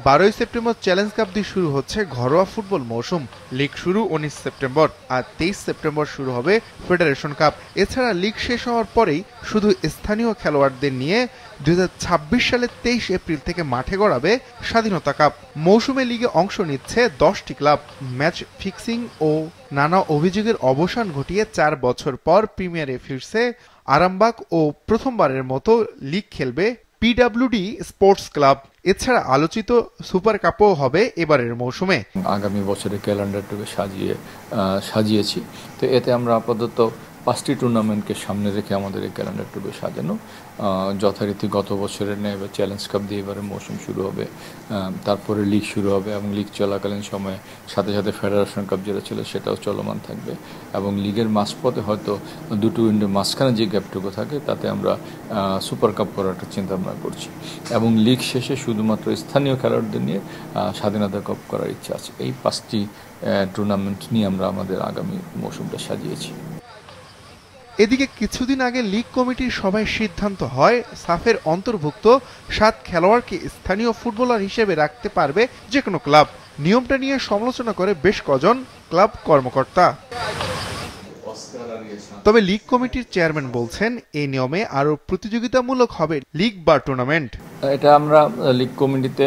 12 September challenge cup দিয়ে শুরু হচ্ছে ঘরোয়া ফুটবল মৌসুম। লিগ শুরু 19 সেপ্টেম্বর আর 23 সেপ্টেম্বর শুরু হবে ফেডারেশন কাপ। এছাড়া লিগ শেষ হওয়ার পরেই শুধু স্থানীয় খেলোয়াড়দের নিয়ে 2026 সালের 23 এপ্রিল থেকে মাঠে গড়াবে স্বাধীনতা কাপ। মৌসুমে লিগে অংশ নিচ্ছে 10টি ক্লাব। ম্যাচ ফিক্সিং ও নানা অভিযোগের অবসান ঘটিয়ে 4 বছর পর প্রিমিয়ারে ফিরছে আরামবাগ ও প্রথমবারের মতো লিগ খেলবে পিডব্লিউডি স্পোর্টস ক্লাব। এছাড়া আলোচিত সুপার কাপও হবে এবারের মৌসুমে। আগামী বছরের ক্যালেন্ডারটাকে সাজিয়েছি। তো এতে আমরা আপাতত 5টি টুর্নামেন্টকে সামনে রেখে আমাদের এই ক্যালেন্ডারটুকু সাজানো। যথারীতি গত বছরের নেই এবার চ্যালেঞ্জ কাপ দিয়ে এবারে মৌসুম শুরু হবে, তারপরে লিগ শুরু হবে এবং লিগ চলাকালীন সময়ে সাথে সাথে ফেডারেশন কাপ যেটা ছিল সেটাও চলমান থাকবে এবং লিগের মাঝপথে হয়তো দুটো উইন্ডোর মাঝখানে যে গ্যাপটুকু থাকে তাতে আমরা সুপার কাপ করার একটা চিন্তাভাবনা করছি এবং লিগ শেষে শুধুমাত্র স্থানীয় খেলোয়াড়দের নিয়ে স্বাধীনতা কাপ করার ইচ্ছা আছে। এই 5টি টুর্নামেন্ট নিয়ে আমরা আমাদের আগামী মৌসুমটা সাজিয়েছি। এদিকে কিছুদিন আগে লিগ কমিটির সভায় সিদ্ধান্ত হয় সাফের অন্তর্ভুক্ত 7 খেলোয়াড়কে স্থানীয় ফুটবলার হিসেবে রাখতে পারবে যে কোনো ক্লাব। নিয়মটা নিয়ে সমালোচনা করে বেশ কজন ক্লাব কর্মকর্তা। তবে লিগ কমিটির চেয়ারম্যান বলছেন এই নিয়মে আরো প্রতিযোগিতামূলক হবে লিগ বা টুর্নামেন্ট। এটা আমরা লিগ কমিটিতে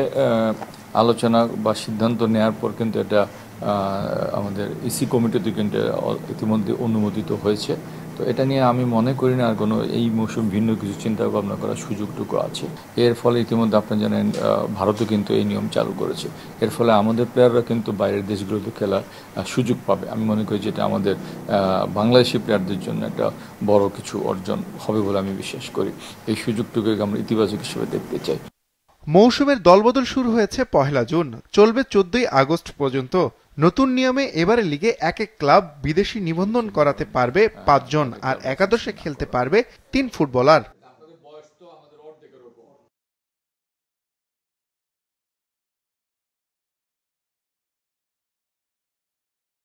আলোচনা বা সিদ্ধান্ত নেওয়ার পর কিন্তু এটা আমাদের ইসি কমিটিতে কিন্তু ইতিমধ্যে অনুমোদিত হয়েছে। তো এটা নিয়ে আমি মনে করি না আর কোনো এই মৌসুম ভিন্ন কিছু চিন্তা ভাবনা করার সুযোগটুকু আছে। এর ফলে ইতিমধ্যে আপনারা জানেন ভারতও কিন্তু এই নিয়ম চালু করেছে। এর ফলে আমাদের প্লেয়াররা কিন্তু বাইরের দেশগুলোতে খেলার সুযোগ পাবে। আমি মনে করি যেটা আমাদের বাংলাদেশি প্লেয়ারদের জন্য একটা বড় কিছু অর্জন হবে বলে আমি বিশ্বাস করি। এই সুযোগটুকুকে আমরা ইতিবাচক হিসেবে দেখতে চাই। মৌসুমের দলবদল শুরু হয়েছে 1 জুন, চলবে 14 আগস্ট পর্যন্ত। নতুন নিয়মে এবারে লিগে এক ক্লাব বিদেশি নিবন্ধন করাতে পারবে 5 জন আর একাদশে খেলতে পারবে 3 ফুটবলার।